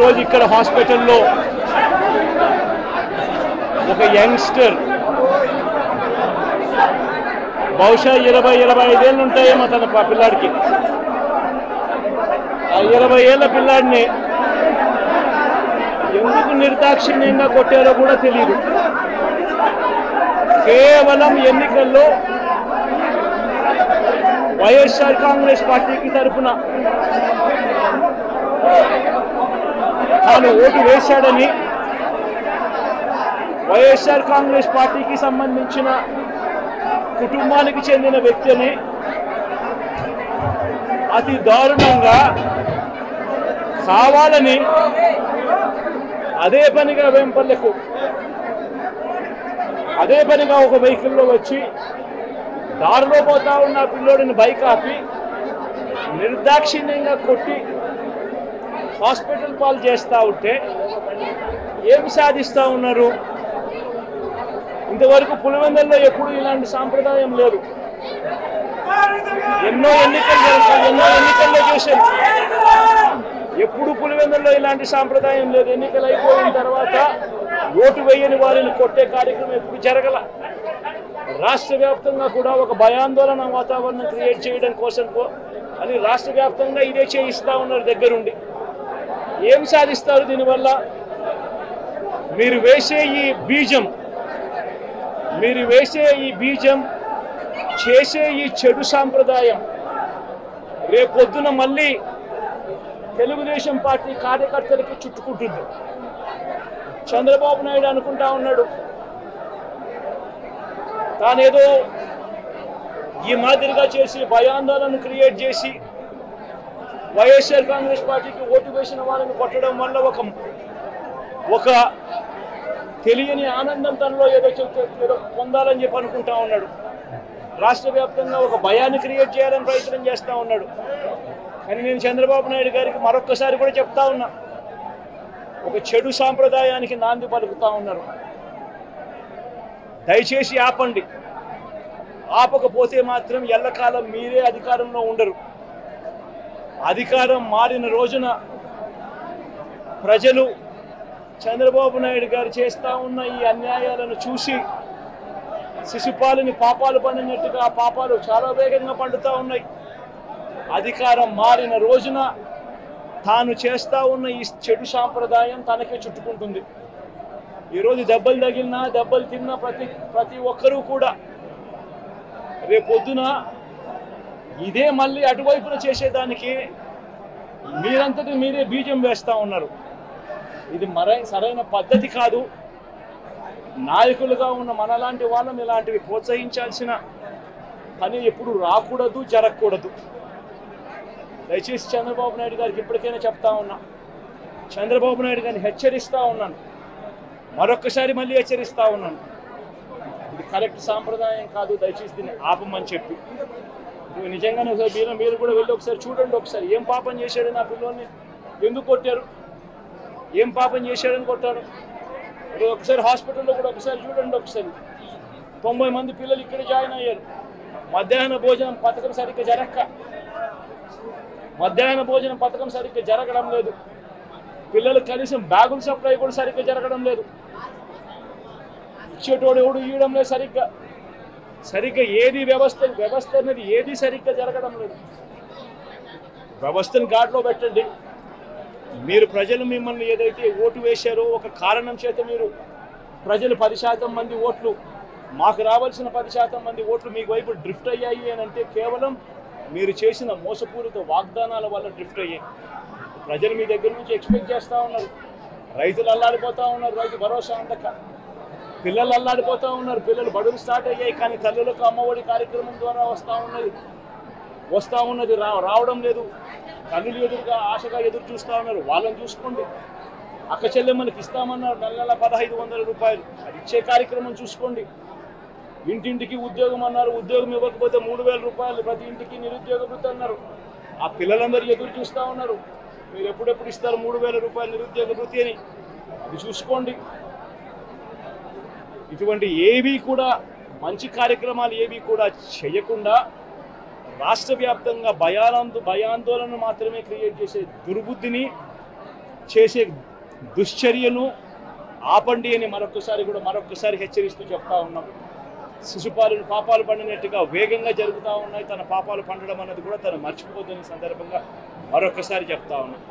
ఈరోజు ఇక్కడ హాస్పిటల్లో ఒక యంగ్స్టర్ బహుశా 20-25 ఏళ్ళు ఉంటాయేమో తన పిల్లాడికి. ఆ 20 ఏళ్ల పిల్లాడిని ఎందుకు నిర్దాక్షిణ్యంగా కొట్టారో కూడా తెలియదు. కేవలం ఎన్నికల్లో వైఎస్ఆర్ కాంగ్రెస్ పార్టీకి తరఫున తాను ఓటు వేశాడని, వైఎస్ఆర్ కాంగ్రెస్ పార్టీకి సంబంధించిన కుటుంబానికి చెందిన వ్యక్తిని అతి దారుణంగా కావాలని అదే పనిగా వేంపల్లెకు అదే పనిగా ఒక వెహికల్లో వచ్చి దారిలో పోతా ఉన్న పిల్లోడిని బైక్ ఆపి నిర్దాక్షిణ్యంగా కొట్టి హాస్పిటల్ పాలు చేస్తూ ఉంటే ఏమి సాధిస్తూ ఉన్నారు? ఇంతవరకు పులివెందుల్లో ఎప్పుడు ఇలాంటి సాంప్రదాయం లేదు. ఎన్నో ఎన్నికల్లో చేశారు, ఎప్పుడు పులివెందుల్లో ఇలాంటి సాంప్రదాయం లేదు. ఎన్నికలు అయిపోయిన తర్వాత ఓటు వేయని వారిని కొట్టే కార్యక్రమం ఎప్పుడు జరగల. రాష్ట్ర వ్యాప్తంగా కూడా ఒక భయాందోళన వాతావరణం క్రియేట్ చేయడం కోసం అని రాష్ట్ర వ్యాప్తంగా ఇదే చేయిస్తూ ఉన్నారు దగ్గరుండి. ఏం సాధిస్తారు దీనివల్ల? మీరు వేసే ఈ బీజం చేసే ఈ చెడు సాంప్రదాయం రేపొద్దున మళ్ళీ తెలుగుదేశం పార్టీ కార్యకర్తలకి చుట్టుకుంటుంది. చంద్రబాబు నాయుడు అనుకుంటా ఉన్నాడు తానేదో ఈ మాదిరిగా చేసి భయాందోళన క్రియేట్ చేసి వైఎస్ఆర్ కాంగ్రెస్ పార్టీకి ఓటు వేసిన వాళ్ళని కొట్టడం వల్ల ఒక తెలియని ఆనందం తనలో ఏదో పొందాలని చెప్పి అనుకుంటా ఉన్నాడు. రాష్ట్ర వ్యాప్తంగా ఒక భయాన్ని క్రియేట్ చేయాలని ప్రయత్నం చేస్తూ ఉన్నాడు. కానీ నేను చంద్రబాబు నాయుడు గారికి మరొక్కసారి కూడా చెప్తా ఉన్నా, ఒక చెడు సాంప్రదాయానికి నాంది పలుకుతా ఉన్నారు. దయచేసి ఆపండి. ఆపకపోతే మాత్రం ఎల్లకాలం మీరే అధికారంలో ఉండరు. అధికారం మారిన రోజున ప్రజలు చంద్రబాబు నాయుడు గారు చేస్తూ ఉన్న ఈ అన్యాయాలను చూసి శిశుపాలని పాపాలు పండినట్టుగా ఆ పాపాలు చాలా వేగంగా పండుతూ ఉన్నాయి. అధికారం మారిన రోజున తాను చేస్తూ ఉన్న ఈ చెడు సాంప్రదాయం తనకే చుట్టుకుంటుంది. ఈరోజు దెబ్బలు తగిలినా దెబ్బలు తిన్నా ప్రతి ఒక్కరూ కూడా రేపొద్దున ఇదే మళ్ళీ అటువైపున చేసేదానికి మీరంతటి మీరే బీజం వేస్తూ ఉన్నారు. ఇది సరైన పద్ధతి కాదు. నాయకులుగా ఉన్న మనలాంటి వాళ్ళం ఇలాంటివి ప్రోత్సహించాల్సిన పని ఎప్పుడు రాకూడదు, జరగకూడదు. దయచేసి చంద్రబాబు నాయుడు గారికి ఇప్పటికైనా చెప్తా ఉన్నా, చంద్రబాబు నాయుడు గారిని హెచ్చరిస్తూ ఉన్నాను, మరొక్కసారి మళ్ళీ హెచ్చరిస్తూ ఉన్నాను, ఇది కరెక్ట్ సాంప్రదాయం కాదు, దయచేసి దీన్ని ఆపమని చెప్పి. నిజంగానే మీరు కూడా వెళ్ళి ఒకసారి చూడండి. ఒకసారి ఏం పాపం చేశాడు నా పిల్లోని, ఎందుకు కొట్టారు, ఏం పాపం చేశాడని కొట్టారు. ఒకసారి హాస్పిటల్లో కూడా ఒకసారి చూడండి. ఒకసారి 90 మంది పిల్లలు ఇక్కడ జాయిన్ అయ్యారు. మధ్యాహ్న భోజనం పథకం సరిగ్గా జరగడం లేదు. పిల్లలు కనీసం బ్యాగుల సప్లై కూడా సరిగ్గా జరగడం లేదు. ఇచ్చేటోడు ఎవడు ఇవ్వడం లేదు సరిగ్గా ఏది వ్యవస్థ అనేది ఏది సరిగ్గా జరగడం లేదు. వ్యవస్థను గాడిలో పెట్టండి. మీరు ప్రజలు మిమ్మల్ని ఏదైతే ఓటు వేశారో ఒక కారణం చేత మీరు ప్రజలు 10% మంది ఓట్లు, మాకు రావాల్సిన 10% మంది ఓట్లు మీకు వైపు డ్రిఫ్ట్ అయ్యాయి అని అంటే కేవలం మీరు చేసిన మోసపూరిత వాగ్దానాల వల్ల డ్రిఫ్ట్ అయ్యాయి. ప్రజలు మీ దగ్గర నుంచి ఎక్స్పెక్ట్ చేస్తూ ఉన్నారు. రైతులు అల్లాడిపోతూ ఉన్నారు, రైతు భరోసా అందక. పిల్లలు అల్లాడిపోతూ ఉన్నారు, పిల్లలు బడులు స్టార్ట్ అయ్యాయి, కానీ తల్లులకు అమ్మఒడి కార్యక్రమం ద్వారా వస్తూ ఉన్నది రావడం లేదు. తల్లులు ఎదురుగా ఆశగా ఎదురు చూస్తూ ఉన్నారు. వాళ్ళని చూసుకోండి. అక్క చెల్లెమ్మలకి ఇస్తామన్నారు నెల 1500 రూపాయలు, అది ఇచ్చే కార్యక్రమం చూసుకోండి. ఇంటింటికి ఉద్యోగం అన్నారు, ఉద్యోగం ఇవ్వకపోతే 3000 రూపాయలు ప్రతి ఇంటికి నిరుద్యోగ వృత్తి అన్నారు. ఆ పిల్లలందరూ ఎదురు చూస్తూ ఉన్నారు, మీరు ఎప్పుడెప్పుడు ఇస్తారు 3000 రూపాయలు నిరుద్యోగ వృత్తి అని. అది చూసుకోండి. ఇటువంటి ఏవి కూడా మంచి కార్యక్రమాలు ఏవి కూడా చేయకుండా రాష్ట్ర వ్యాప్తంగా భయాందోళన మాత్రమే క్రియేట్ చేసే దుర్బుద్ధిని చేసే దుశ్చర్యను ఆపండి అని మరొకసారి హెచ్చరిస్తూ చెప్తా ఉన్నాం. శిశుపాలుని పాపాలు పండినట్టుగా వేగంగా జరుగుతూ ఉన్నాయి. తన పాపాలు పండడం అన్నది కూడా తను మర్చిపోతున్న సందర్భంగా మరొకసారి చెప్తా ఉన్నాం.